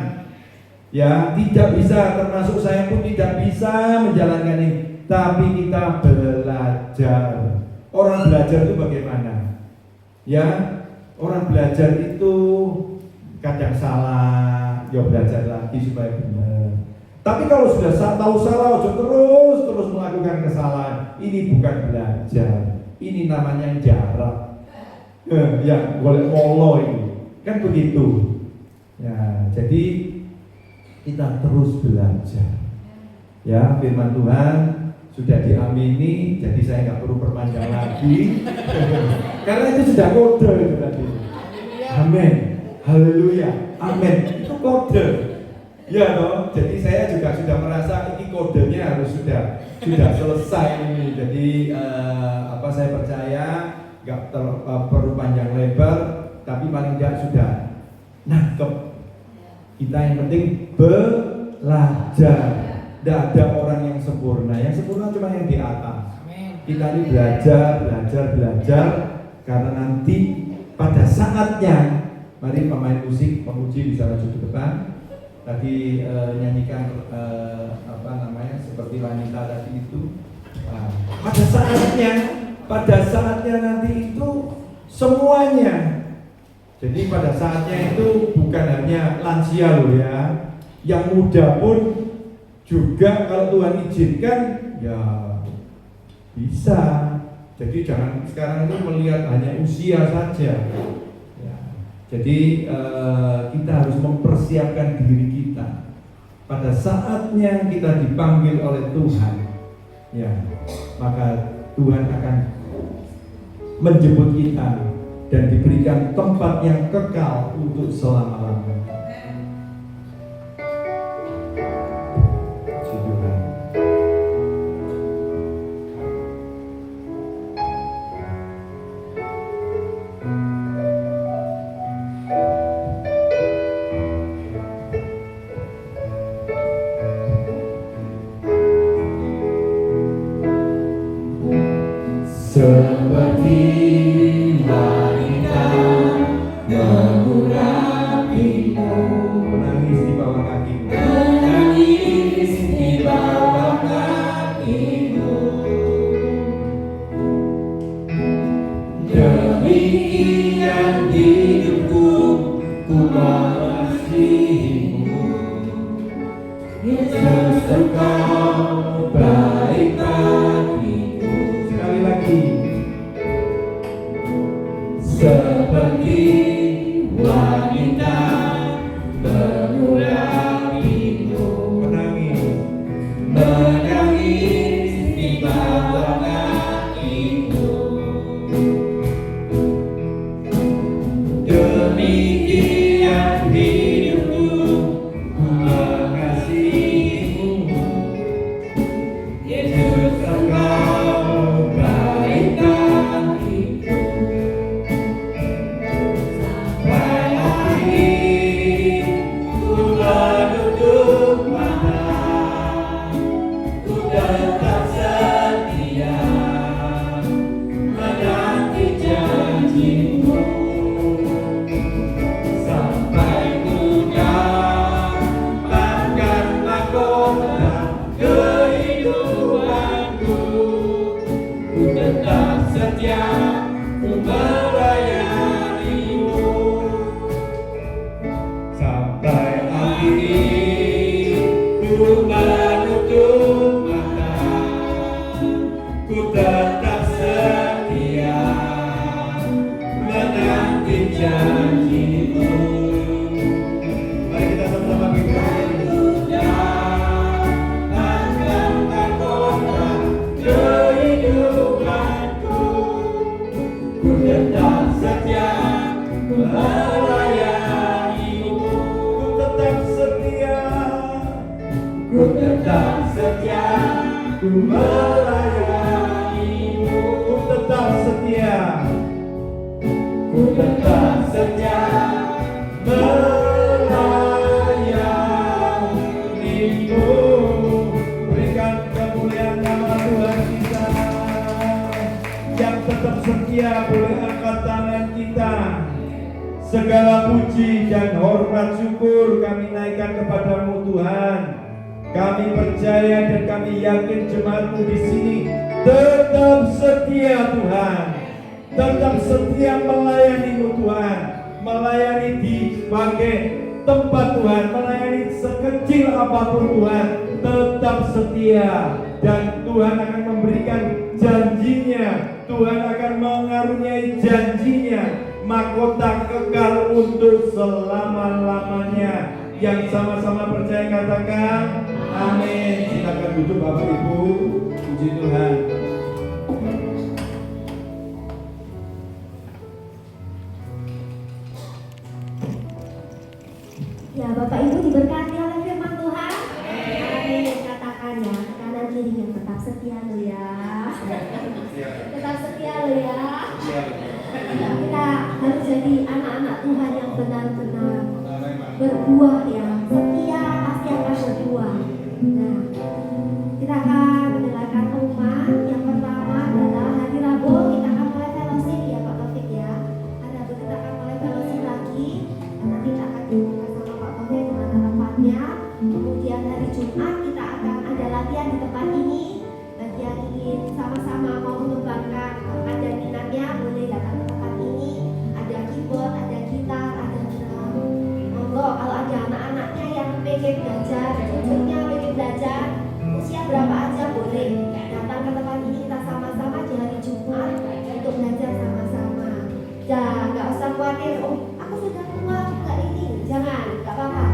ya tidak bisa, termasuk saya pun tidak bisa menjalankan ini. Tapi kita belajar. Orang belajar itu bagaimana? Ya, orang belajar itu kadang salah, ya belajar lagi supaya benar. Tapi kalau sudah tahu salah, terus melakukan kesalahan, ini bukan belajar. Ini namanya jarak. Ya, boleh molo ini. Kan begitu. Ya, jadi kita terus belajar. Ya, firman Tuhan sudah diamini, jadi saya nggak perlu perpanjang lagi. Karena itu sudah kode itu tadi. Amin. Haleluya. Amin. Itu kode. Ya toh. Jadi saya juga sudah merasa ini kodenya harus sudah selesai ini. Jadi saya percaya nggak perlu panjang lebar, tapi paling tidak sudah nangkep. Kita yang penting belajar. Tidak ada orang yang sempurna. Yang sempurna cuma yang di atas. Kita ini belajar karena nanti pada saatnya, mari pemain musik, pemuji bisa maju ke depan. Tadi nyanyikan seperti wanita tadi itu. Pada saatnya nanti itu semuanya. Jadi pada saatnya itu bukan hanya lansia loh ya, yang muda pun juga kalau Tuhan izinkan ya bisa. Jadi jangan sekarang itu melihat hanya usia saja. Ya. Jadi kita harus mempersiapkan diri kita. Pada saatnya kita dipanggil oleh Tuhan, ya maka Tuhan akan menjemput kita dan diberikan tempat yang kekal untuk selama-lamanya. Seperti wanita mengurapimu, menangis di bawah kakimu, menangis di bawah kakimu. Demikian hidupku, ku mengasihimu. Yesus, Engkau baik bagiku. Sekali lagi. Seperti wanita mengurapimu, menangis di bawah kakimu. Demikian hidupku, ku mengasihimu. Yesus, Engkau baik bagiku. Sampai akhir ku menutup mata, ku tetap setia menanti janjimu. Sampai ku dapatkan mahkota kehidupanku, ku tetap setia, ku melayanimu. Sampai akhir ku menutup mata, ku tetap setia menanti janjimu. Mari kita sama-sama bernyanyi. Dapatkan mahkota kehidupanku, ku tetap setia, ku melayanimu. Ku tetap setia, Ku tetap setia, ku melayanimu. ku tetap setia. Ku tetap setia melayanimu. Berikan kemuliaan nama Tuhan kita. Yang tetap setia boleh angkat tangan kita. Segala puji dan hormat syukur kami naikkan kepadamu Tuhan. Kami percaya dan kami yakin jemaatmu di sini tetap setia Tuhan. Tetap setia melayanimu Tuhan. Melayani di berbagai tempat Tuhan. Melayani sekecil apapun Tuhan. Tetap setia. Dan Tuhan akan memberikan janjinya. Tuhan akan mengaruniai janjinya. Mahkota kekal untuk selama-lamanya. Yang sama-sama percaya katakan Amin. Silakan duduk Bapak Ibu. Puji Tuhan. Ya, Bapak Ibu diberkati oleh firman Tuhan. Amin. Katakan ya, kanan kirinya tetap setia lo ya. Tetap setia lo ya. Ya, kita harus jadi anak-anak Tuhan yang benar-benar berbuah ya. Setia pasti akan berbuah. Nah, kita akan mendengarkan pengumuman. Yang pertama adalah hari Rabu kita akan mulai fellowship ya Pak Taufik ya. Hari Rabu kita akan mulai fellowship lagi. Dan nanti kita akan diumumkan sama Pak Taufik di mana tempatnya. Kemudian hari Jumat kita akan ada latihan di tempat ini. Bagi yang ingin sama-sama mau mengembangkan bakat dan minatnya boleh datang ke tempat ini. Ada keyboard, ada gitar, ada drum. Monggo kalau ada anak-anaknya yang pengen belajar, cucunya pengen belajar, usia berapa aja boleh datang ke tempat ini, kita sama-sama di hari Jumat untuk belajar sama-sama. Ya nggak usah khawatir, oh aku sudah tua, nggak ini, jangan, nggak apa-apa.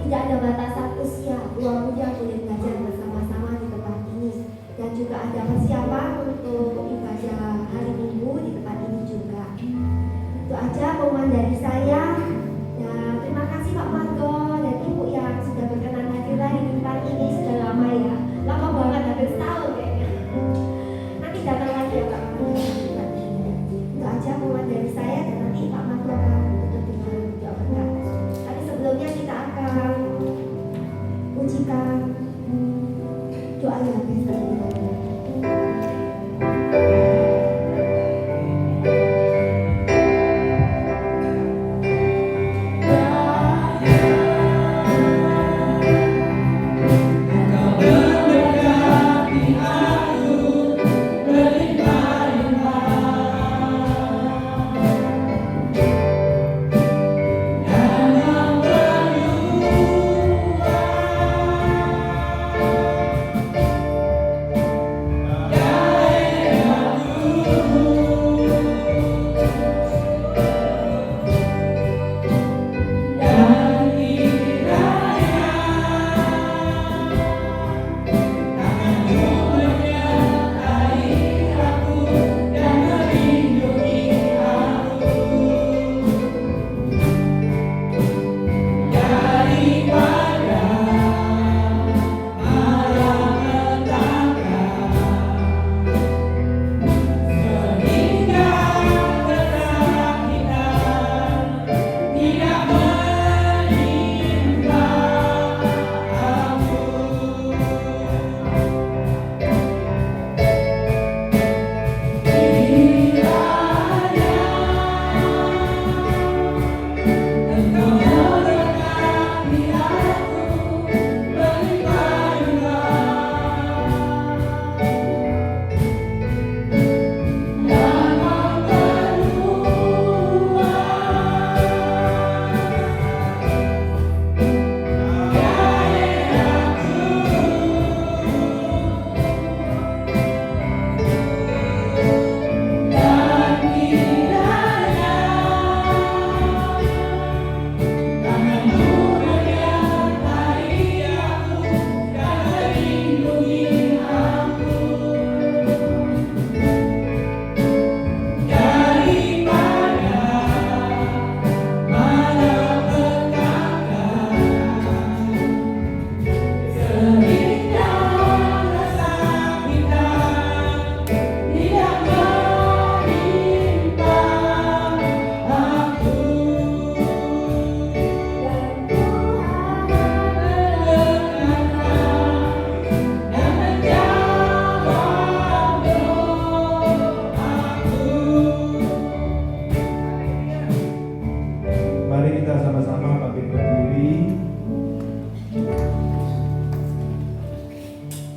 Tidak ada batasan usia, tua muda boleh belajar bersama-sama di tempat ini. Dan juga ada persiapan untuk ibadah hari Minggu di tempat ini juga. Itu aja pengumuman dari saya. Ya, terima kasih Pak Margo dan Ibu yang sudah berkenan hadir di tempat ini sudah lama ya. Lama banget, hampir setahun kayaknya. Nanti datang lagi ya Pak Margo di tempat ini. Itu aja pengumuman dari saya dan nanti Pak Margo akan tutup dengan doa berkat. Tapi sebelumnya kita akan ujikan doa yang biasa.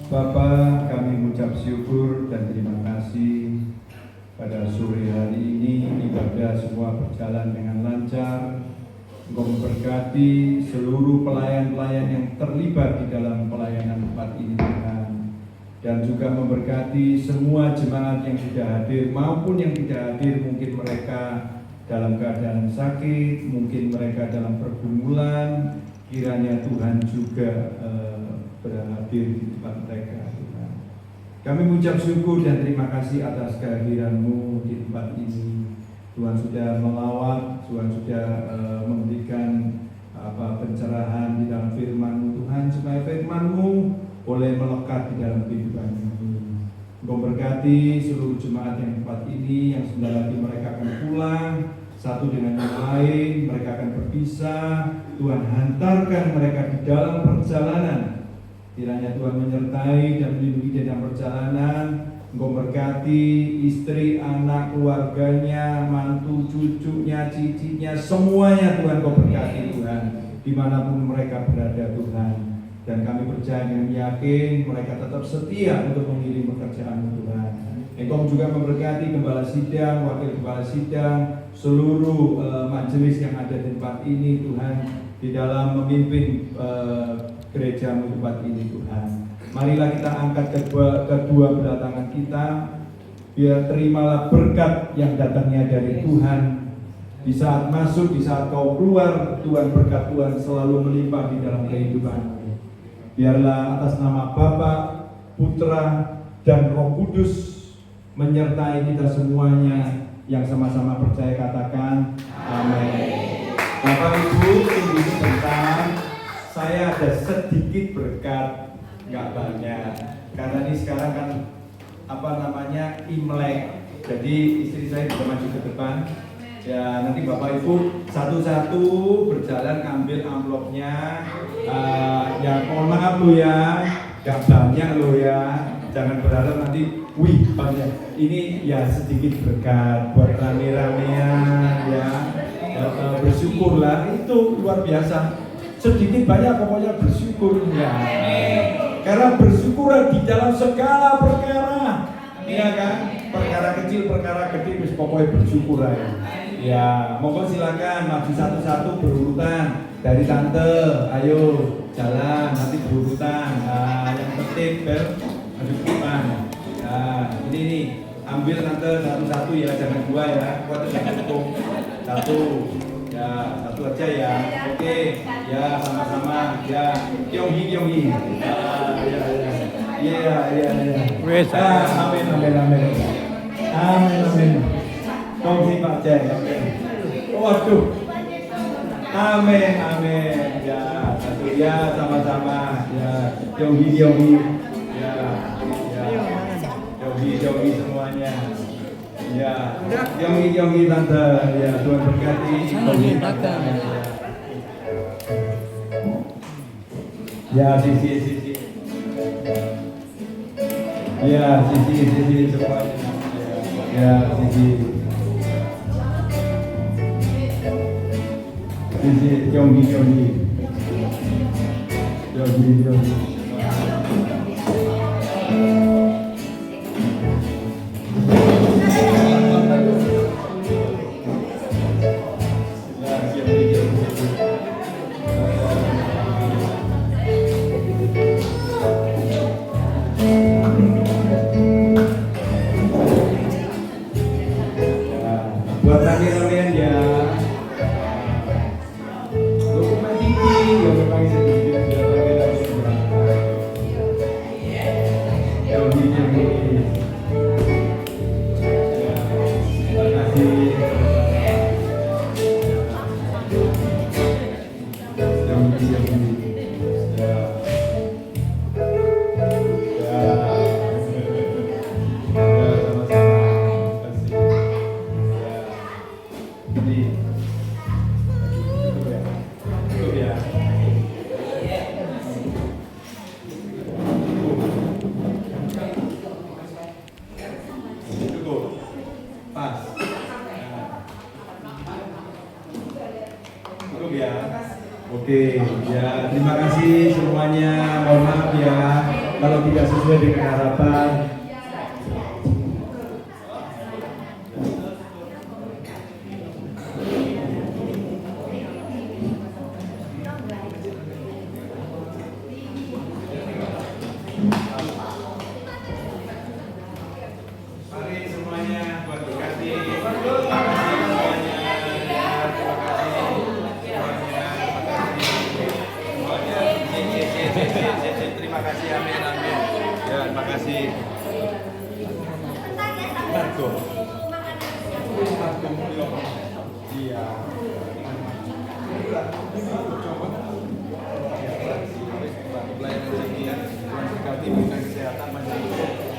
Bapa, kami mengucap syukur dan terima kasih pada sore hari ini ibadah semua berjalan dengan lancar. Engkau memberkati seluruh pelayan-pelayan yang terlibat di dalam pelayanan tempat ini Tuhan, dan juga memberkati semua jemaat yang sudah hadir maupun yang tidak hadir, mungkin mereka dalam keadaan sakit, mungkin mereka dalam pergumulan. Kiranya Tuhan juga berhadir di tempat mereka, Tuhan. Kami mengucap syukur dan terima kasih atas kehadiran-Mu di tempat ini. Tuhan sudah melawat, Tuhan sudah memberikan pencerahan di dalam firman-Mu, Tuhan, supaya firman-Mu boleh melekat di dalam kehidupan ini. Engkau berkati seluruh jemaat yang tempat ini, yang sebentar lagi mereka akan pulang satu dengan yang lain, mereka akan berpisah. Tuhan, hantarkan mereka di dalam perjalanan. Kiranya Tuhan menyertai dan melindungi di dalam perjalanan. Engkau berkati istri, anak, keluarganya, mantu, cucunya, cicinya, semuanya Tuhan Engkau berkati, Tuhan, dimanapun mereka berada, Tuhan. Dan kami percaya dengan yakin mereka tetap setia untuk mengirim pekerjaan Tuhan. Engkau juga memberkati gembala sidang, wakil gembala sidang, seluruh majelis yang ada di tempat ini, Tuhan, di dalam memimpin gereja-Mu tempat ini, Tuhan. Marilah kita angkat kedua belah tangan kita, biar terimalah berkat yang datangnya dari Tuhan. Di saat masuk, di saat Kau keluar, Tuhan, berkat Tuhan selalu melimpah di dalam kehidupan. Biarlah atas nama Bapa, Putra, dan Roh Kudus menyertai kita semuanya yang sama-sama percaya, katakan amin. Bapak Ibu, tunggu sebentar. Saya ada sedikit berkat, nggak banyak, karena ini sekarang kan Imlek. Jadi istri saya bisa maju ke depan. Ya, nanti Bapak Ibu satu-satu berjalan ngambil amplopnya. Ya mohon maaf lo ya, gak banyak lo ya. Jangan berharap nanti, wih banyak. Ini ya sedikit berkat buat rame-ramean ya. Bersyukurlah, itu luar biasa. Sedikit banyak pokoknya bersyukur ya. Karena bersyukur di dalam segala perkara. Ya kan? Perkara kecil, perkara gede, pokoknya bersyukur aja. Ya, monggo silakan maju satu-satu berurutan dari tante, ayo jalan nanti berurutan. Nah, yang penting bel maju ke depan. Nah, ini nih ambil tante satu-satu ya, jangan dua ya, kuat jangan cukup. Satu, ya satu aja ya. Oke, ya sama-sama ya. Kyonghi. Amin. Kongsi Pak Ceng. Waduh. Amin. Ya, satu ya sama-sama. Ya, Kyonghi. Ya. Kyonghi semuanya. Ya, Kyonghi tante. Ya, Tuhan berkati. Ya, sisi. Ya, sisi semuanya. Ya, sisi. Kyonghi. Buat rame-ramean ya. Dokumen tinggi yang memang sedikit biar rame-ramean. Kyonghi. Terima kasih. Kyonghi. Oke, ya terima kasih semuanya. Mohon maaf ya kalau tidak sesuai dengan harapan. Mari semuanya buat berkati. Terima Marco. Iya. Pelayanan sekian, kami bidang kesehatan mandiri.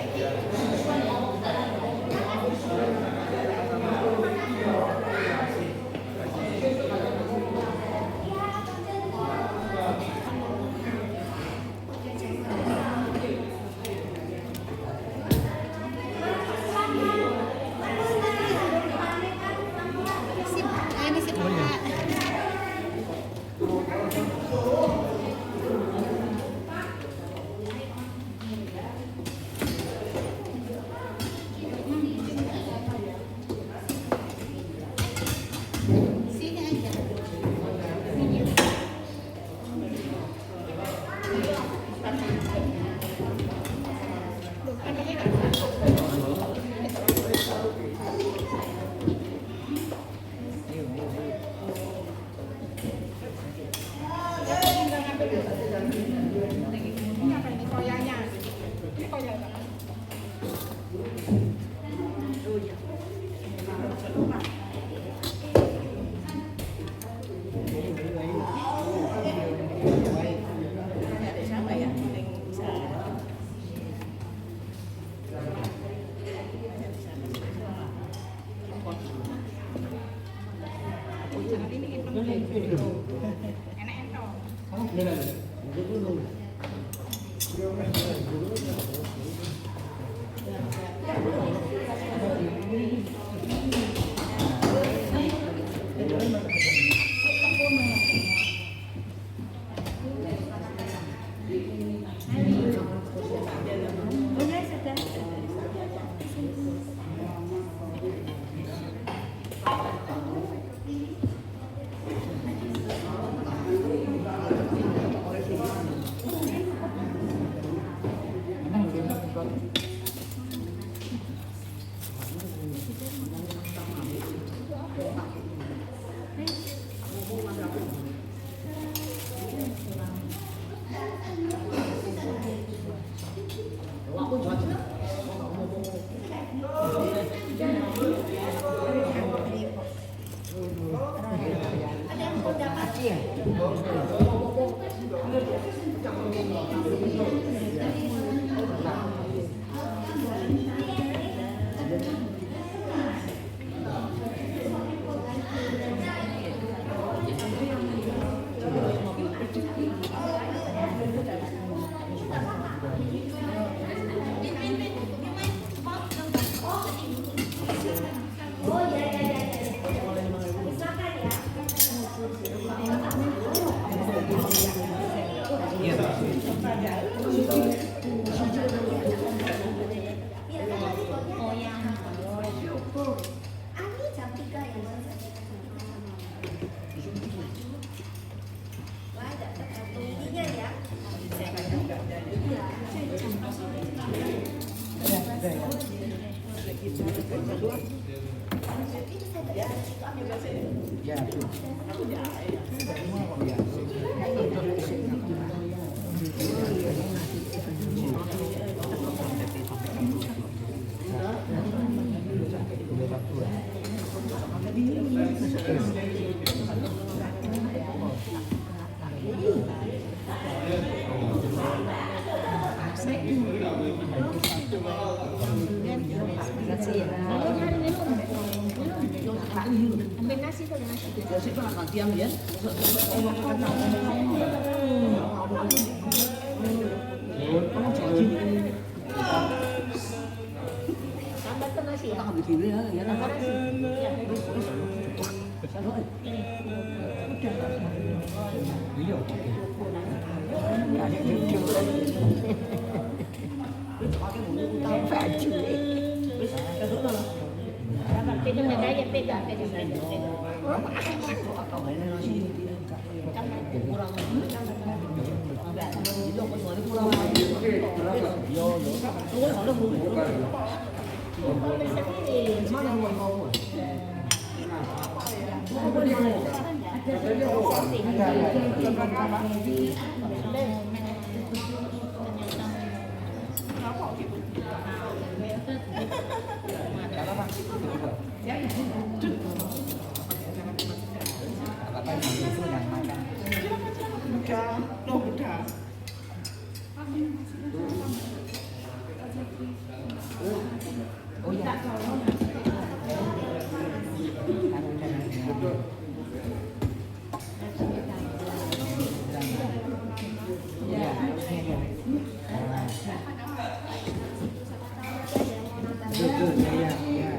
Betul saya. Ya.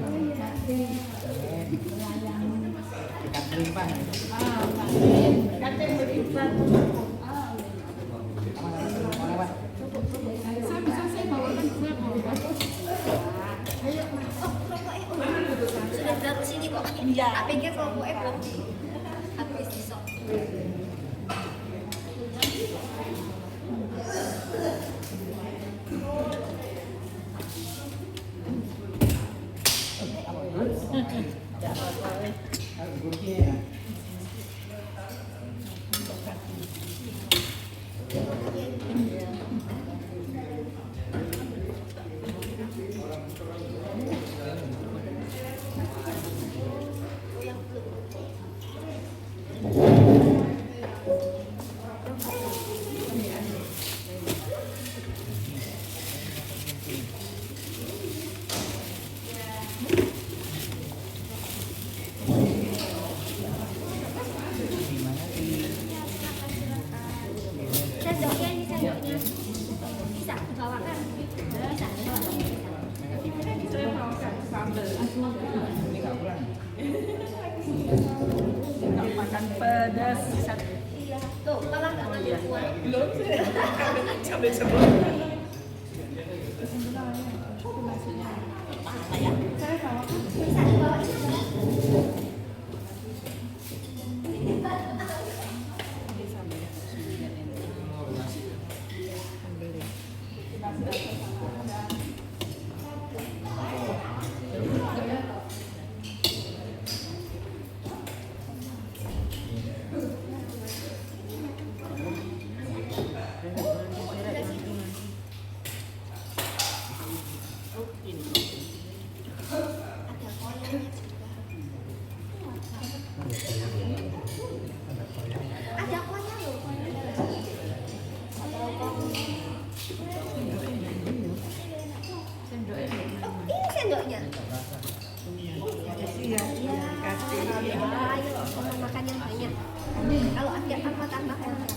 Dekat limpah. Mana Pak? Sudah bilang ke sini kok. Iya. Tak pikir kalau mau belum habis besok. Sendoknya ini sendoknya bisa dibawakan. Bisa dibawakan. Ini nggak kurang. Makan pedas. Iya. Tuh, malah nggak ngambil kuah. Belum. Sampai sebelum. Bisa dibawa itu. Ada kuahnya loh. Ini sendoknya. Iya. Ayo, kalau makan yang banyak. Kalau ada tambah kuahnya.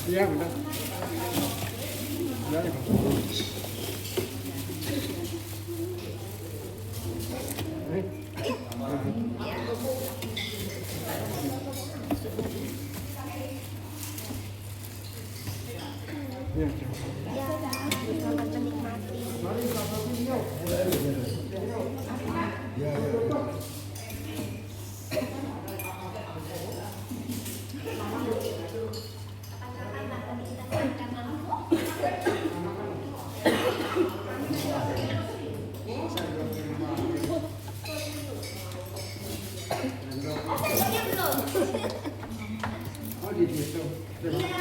Iya benar. Benar ya, Pak. Iya. Ya, selamat menikmati. Oh di situ. Iya.